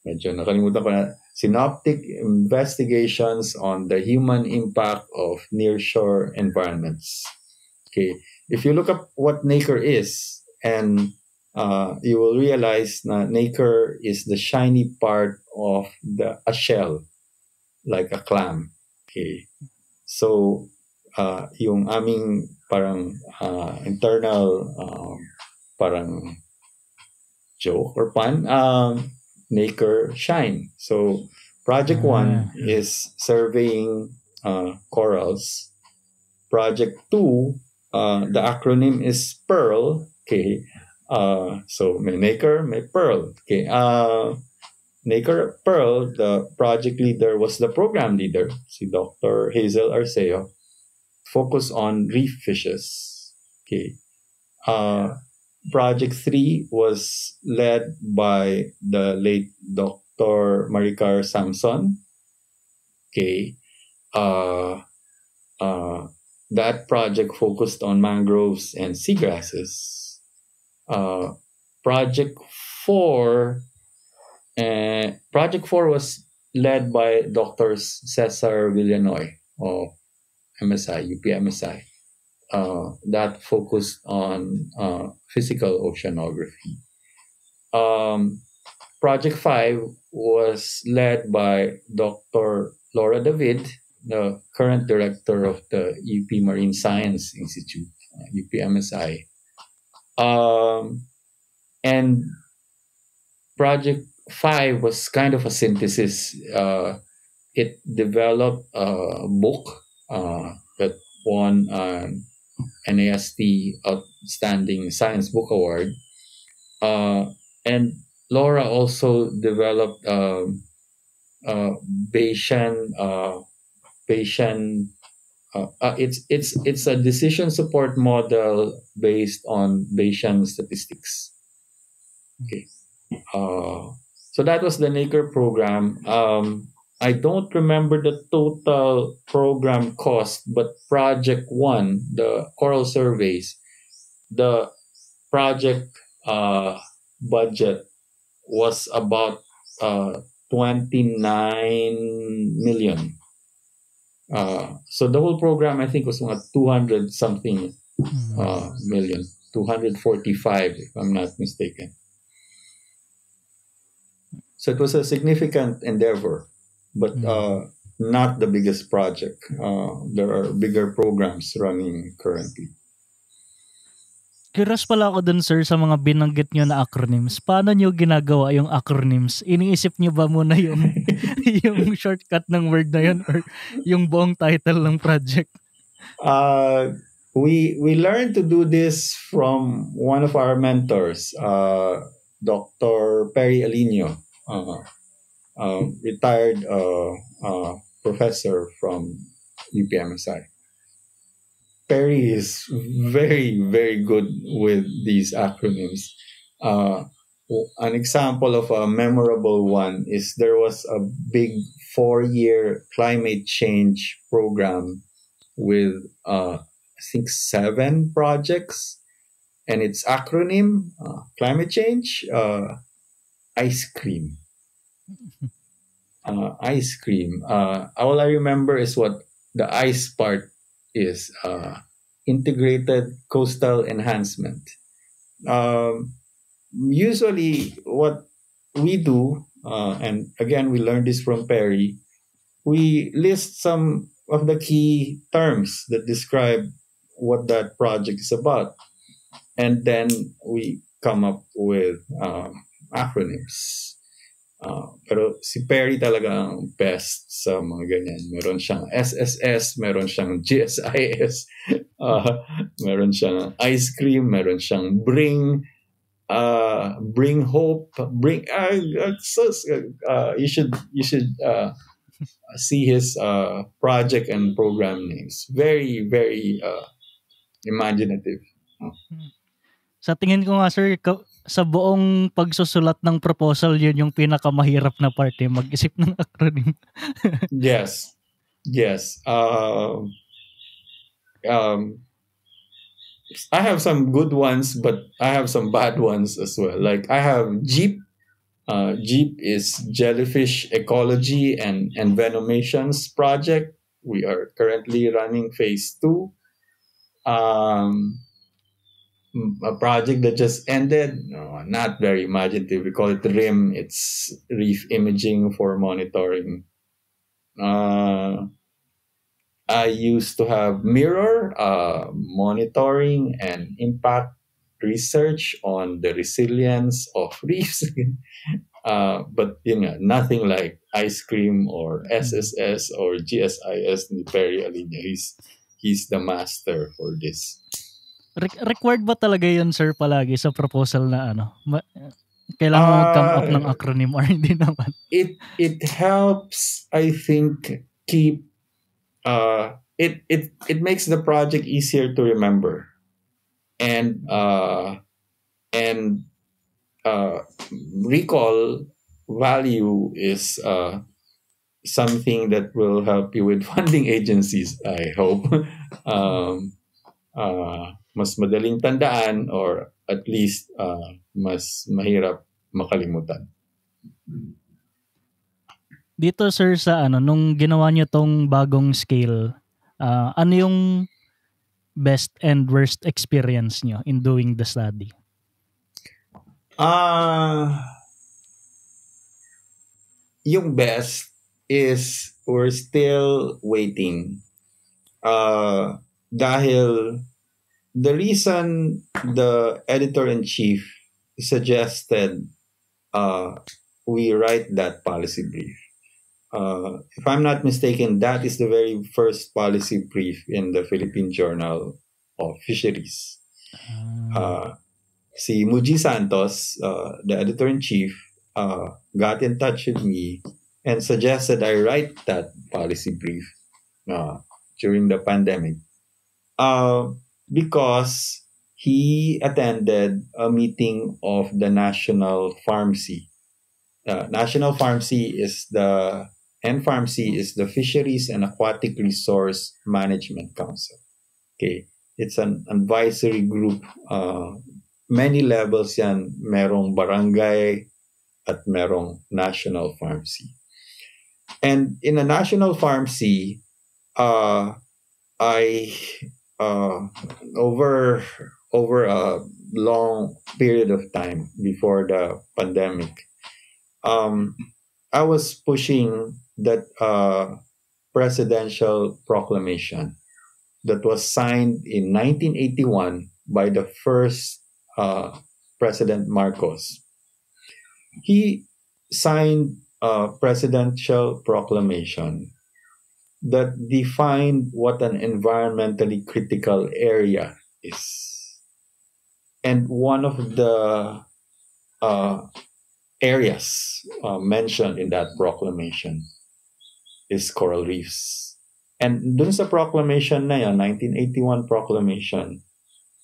Speaker 1: medyo nakalimutan ko na, Synoptic Investigations on the Human Impact of Nearshore Environments. Okay, if you look up what NACER is, and you will realize na NACER is the shiny part of a shell, like a clam. Okay, so yung aming parang internal parang joke or pun, NACER Shine. So project 1 is surveying corals. Project 2, the acronym is PEARL. Okay, so may NACER, may PEARL. Okay, NACER PEARL, the project leader was the program leader, si Dr. Hazel Arceo. Focus on reef fishes. Okay. Project 3 was led by the late Dr. Maricar Samson. Okay. that project focused on mangroves and seagrasses. Uh, project 4 Project 4 was led by Doctors Cesar Villanoy of MSI, UPMSI. That focused on physical oceanography. Project 5 was led by Dr. Laura David, the current director of the UP Marine Science Institute, UPMSI. And Project 5 was kind of a synthesis. It developed a book that won an NAST Outstanding Science Book Award. And Laura also developed Bayesian. It's a decision support model based on Bayesian statistics. Okay. So that was the NACRE program. I don't remember the total program cost, but Project 1, the coral surveys, the project budget was about 29 million. So the whole program, I think, was mga 200 something million, 245, if I'm not mistaken. So it was a significant endeavor, but not the biggest project. There are bigger programs running currently.
Speaker 2: Curious pala ako dun, sir, sa mga binanggit nyo na acronyms. Paano nyo ginagawa yung acronyms? Iniisip nyo ba muna yung, yung shortcut ng word na yun or yung buong title ng project?
Speaker 1: We learned to do this from one of our mentors, Dr. Perry Alino, retired professor from UPMSI. Perry is very, very good with these acronyms. An example of a memorable one is there was a big 4-year climate change program with, I think, 7 projects. And its acronym, climate change, ice cream. Ice cream. All I remember is what the ice part is, integrated coastal enhancement. Usually what we do, and again, we learned this from Perry, we list some of the key terms that describe what that project is about. And then we come up with acronyms. Pero si Perry talaga ang best sa mga ganyan. Meron siyang SSS, meron siyang GSIS, meron siyang ice cream, meron siyang bring hope, you should see his project and program names. Very, very imaginative.
Speaker 2: Sa tingin ko nga, sir, sa buong pagsusulat ng proposal, yun yung pinakamahirap na part, mag-isip ng acronym.
Speaker 1: Yes. I have some good ones, but I have some bad ones as well. Like I have JEEP. JEEP is Jellyfish Ecology and Venomations Project. We are currently running phase 2. A project that just ended, no, not very imaginative. We call it RIM. It's Reef Imaging for Monitoring. I used to have Mirror, monitoring and impact research on the resilience of reefs. But nothing like ice cream or SSS or GSIS ni Perry Alino. He's the master for this.
Speaker 2: Required ba talaga yun, sir, palagi sa proposal na kailangan mo mag-come up ng acronym or hindi naman?
Speaker 1: It helps, I think, keep it makes the project easier to remember, and recall value is something that will help you with funding agencies, I hope. Mas madaling tandaan or at least mas mahirap makalimutan.
Speaker 2: Dito sir sa nung ginawa niyo tong bagong scale, ano yung best and worst experience niyo in doing the study?
Speaker 1: Yung best is we're still waiting. Dahil the reason the editor-in-chief suggested we write that policy brief. If I'm not mistaken, that is the very first policy brief in the Philippine Journal of Fisheries. Si Muji Santos, the editor-in-chief, got in touch with me and suggested I write that policy brief during the pandemic because he attended a meeting of the National Pharmacy. National Pharmacy is the Fisheries and Aquatic Resource Management Council. Okay, it's an advisory group. Many levels yan. Merong barangay at merong national pharmacy. And in a national pharmacy, I over a long period of time before the pandemic, I was pushing that presidential proclamation that was signed in 1981 by the first President Marcos. He signed a presidential proclamation that defined what an environmentally critical area is. And one of the areas mentioned in that proclamation is coral reefs. And dun sa proclamation na yan, 1981 proclamation,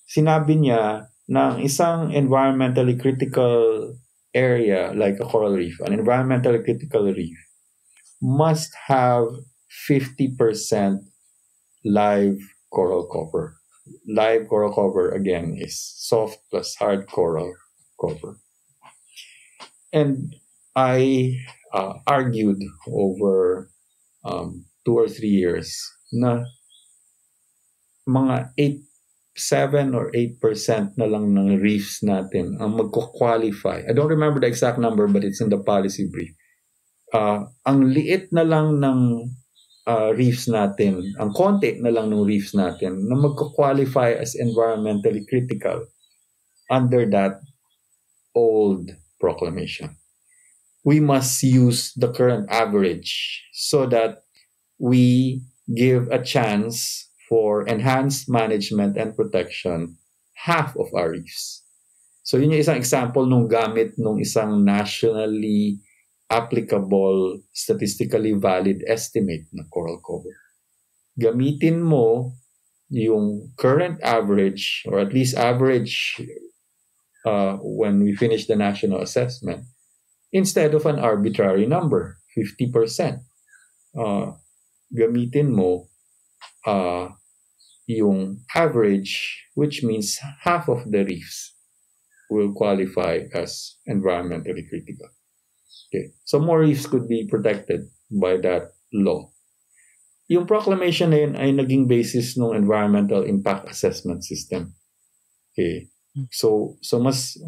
Speaker 1: sinabi niya na isang environmentally critical area like a coral reef, an environmentally critical reef, must have 50% live coral cover. Live coral cover, again, is soft plus hard coral cover. And I argued over 2 or 3 years na mga 7 or 8% na lang ng reefs natin ang magko-qualify. I don't remember the exact number, but it's in the policy brief. Ang liit na lang ng reefs natin, ang konti na lang ng reefs natin na magko-qualify as environmentally critical under that old proclamation. We must use the current average so that we give a chance for enhanced management and protection half of our reefs. So yun yung isang example nung gamit nung isang nationally applicable, statistically valid estimate ng coral cover. Gamitin mo yung current average, or at least average when we finish the national assessment, instead of an arbitrary number, 50%. Gamitin mo yung average, which means half of the reefs will qualify as environmentally critical. Okay, so more reefs could be protected by that law. Yung proclamation na yun ay naging basis ng environmental impact assessment system. Okay, so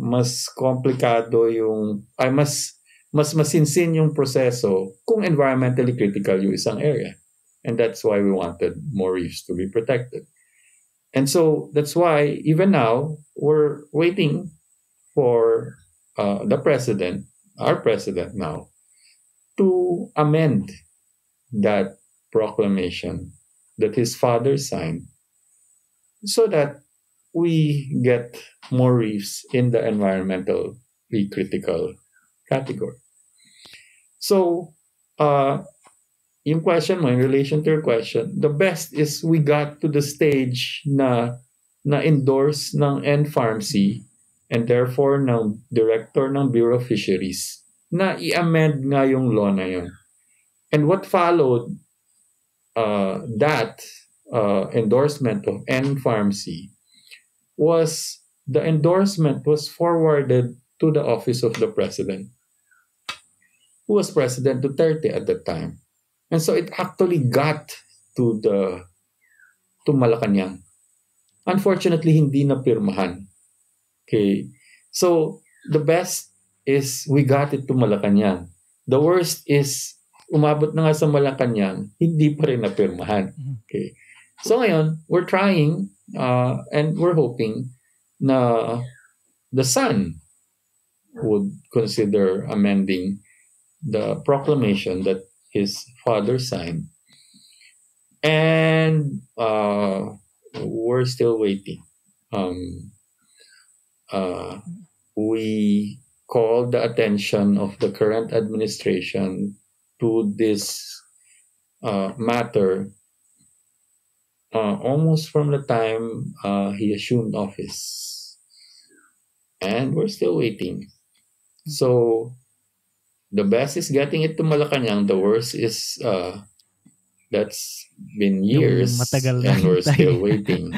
Speaker 1: mas komplikado yung mas masinsin yung proseso kung environmentally critical yung isang area. And that's why we wanted more reefs to be protected. And so that's why even now we're waiting for our president now, to amend that proclamation that his father signed so that we get more reefs in the environmentally critical category. So, yung question mo, in relation to your question, the best is we got to the stage na endorse ng NFARMC and therefore ng director ng Bureau of Fisheries na i-amend nga yung law na yun. And what followed that endorsement of NPharmC was the endorsement was forwarded to the office of the president, who was President Duterte at the time. And so it actually got to Malacanang. Unfortunately, hindi na pirmahan. Okay. So the best is we got it to Malacanang. The worst is umabot na nga sa Malacanang, hindi pa rin napirmahan. Okay. So ngayon, we're trying and we're hoping na the son would consider amending the proclamation that his father signed. And we're still waiting. We called the attention of the current administration to this matter almost from the time he assumed office. And we're still waiting. So the best is getting it to Malacanang. The worst is that's been years and we're still waiting.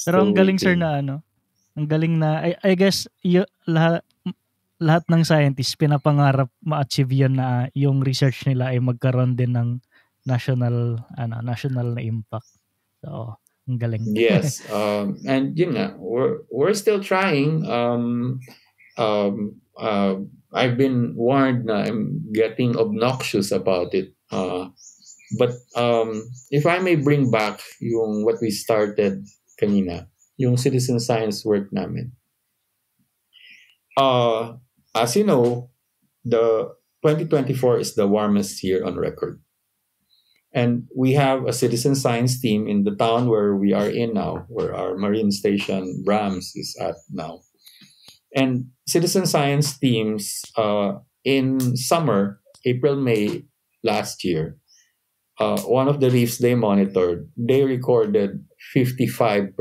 Speaker 2: Pero ang galing sir na ang galing na I guess lahat ng scientists pinapangarap ma-achieve yan na yung research nila ay magkaroon din ng national na impact. So, ang galing.
Speaker 1: Yes. And yun nga, we're still trying. I've been warned na I'm getting obnoxious about it. But if I may bring back yung what we started kanina, yung citizen science work namin. As you know, the 2024 is the warmest year on record. And we have a citizen science team in the town where we are in now, where our marine station Brahms is at now. And citizen science teams in summer, April, May last year, one of the reefs they monitored, they recorded 55%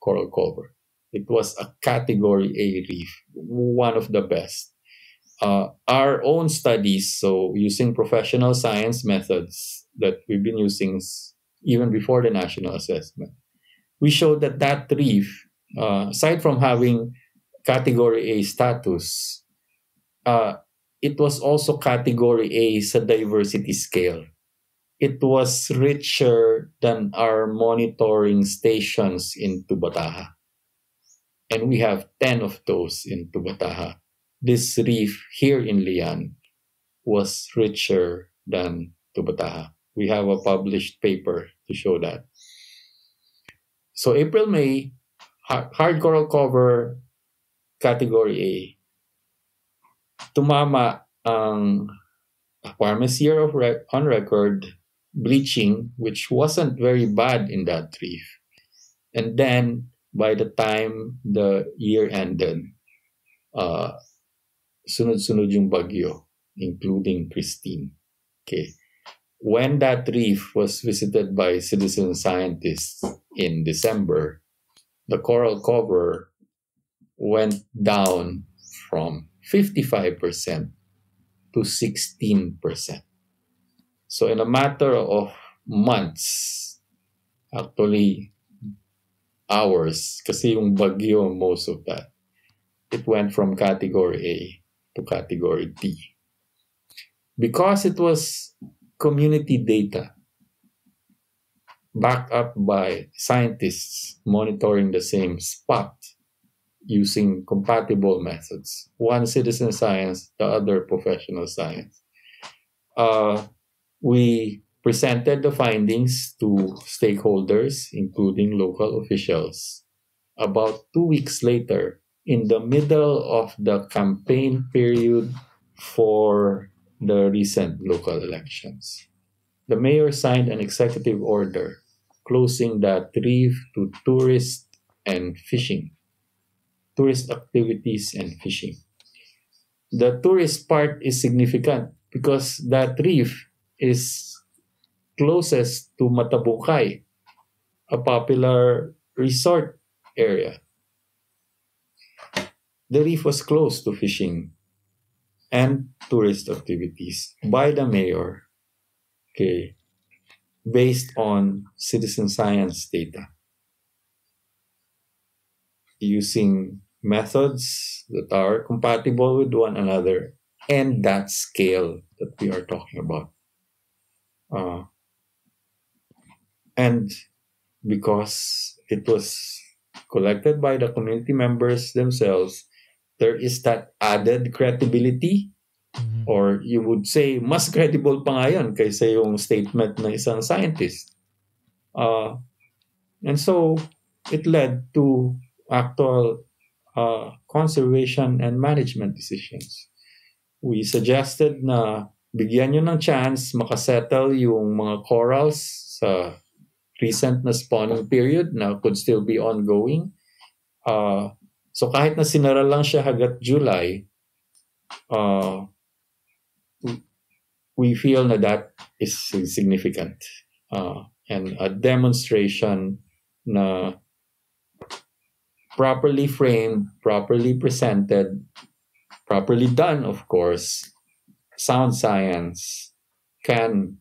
Speaker 1: coral cover. It was a category A reef, one of the best. Our own studies, so using professional science methods that we've been using even before the national assessment, we showed that reef, aside from having category A status, it was also category A sa diversity scale. It was richer than our monitoring stations in Tubataha. And we have 10 of those in Tubataha. This reef here in Lian was richer than Tubataha. We have a published paper to show that. So April, May, hard coral cover, category A. Tumama ang warmest year on record, bleaching, which wasn't very bad in that reef. And then, by the time the year ended, sunod-sunod yung bagyo, including Christine. Okay. When that reef was visited by citizen scientists in December, the coral cover went down from 55% to 16%. So in a matter of months, actually hours, kasi yung bagyo, most of that, it went from category A to category D. Because it was community data backed up by scientists monitoring the same spot using compatible methods, one citizen science, the other professional science. We presented the findings to stakeholders, including local officials, about 2 weeks later, in the middle of the campaign period for the recent local elections. The mayor signed an executive order closing that reef to tourist activities and fishing. The tourist part is significant because that reef is closest to Matabukay, a popular resort area. The reef was closed to fishing. and tourist activities by the mayor, okay, based on citizen science data, using methods that are compatible with one another and that scale that we are talking about. And because it was collected by the community members themselves, there is that added credibility, or you would say mas credible pa nga yun kaysa yung statement ng isang scientist. And so it led to actual conservation and management decisions. We suggested na bigyan nyo ng chance makasettle yung mga corals sa recent na spawning period na could still be ongoing. So kahit na sinara lang siya hanggat July, we feel na that is significant. And a demonstration na properly framed, properly presented, properly done, of course, sound science can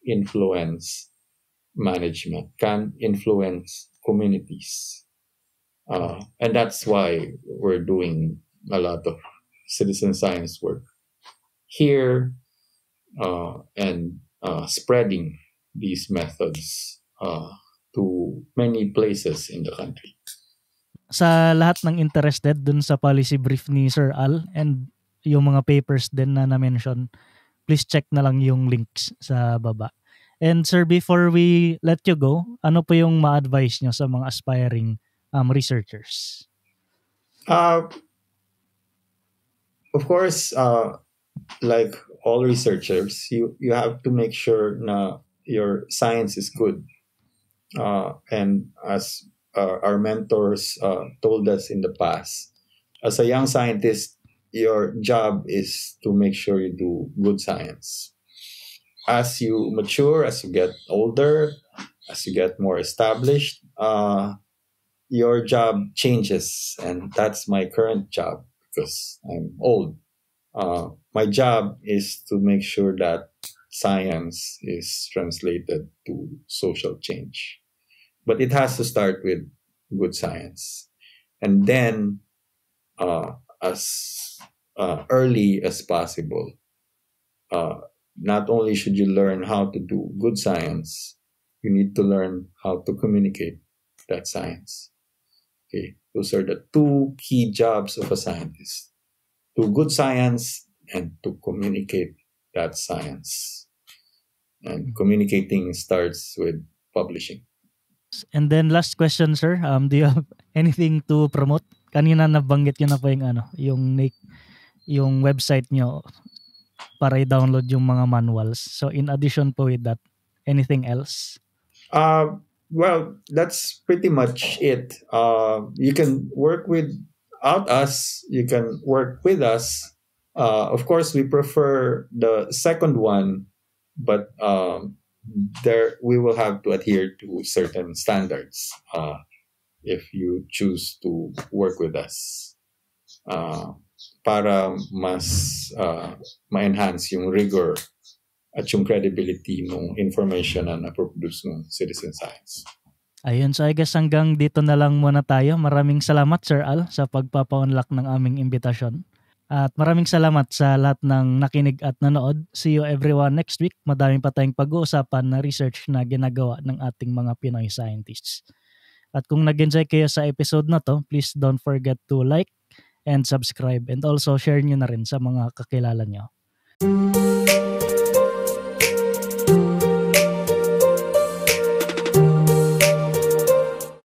Speaker 1: influence management, can influence communities. And that's why we're doing a lot of citizen science work here and spreading these methods to many places in the country.
Speaker 2: Sa lahat ng interested dun sa policy brief ni Sir Al and yung mga papers din na na-mention, please check na lang yung links sa baba. And sir, before we let you go, ano po yung ma-advise nyo sa mga aspiring researchers?
Speaker 1: Of course, like all researchers, you have to make sure na your science is good. And as our mentors told us in the past, as a young scientist, your job is to make sure you do good science. As you mature, as you get older, as you get more established, your job changes. And that's my current job because I'm old. My job is to make sure that science is translated to social change. But it has to start with good science. And then, as early as possible, not only should you learn how to do good science, you need to learn how to communicate that science. Okay, those are the two key jobs of a scientist: do good science and to communicate that science. And communicating starts with publishing.
Speaker 2: And then last question, sir, do you have anything to promote? Kanina nabanggit nyo na po yung website nyo para i-download yung mga manuals. So in addition po with that, anything else?
Speaker 1: Well, that's pretty much it. You can work without us. You can work with us. Of course, we prefer the second one, but there we will have to adhere to certain standards if you choose to work with us para mas ma-enhance yung rigor at yung credibility ng information na naproduce ng citizen science.
Speaker 2: Ayun, so I guess hanggang dito na lang muna tayo. Maraming salamat, Sir Al, sa pagpapa-unlock ng aming imbitasyon. At maraming salamat sa lahat ng nakinig at nanood. See you everyone next week. Madami pa tayong pag-uusapan na research na ginagawa ng ating mga Pinoy scientists. At kung nag-enjoy kayo sa episode na to, please don't forget to like and subscribe and also share nyo na rin sa mga kakilala nyo.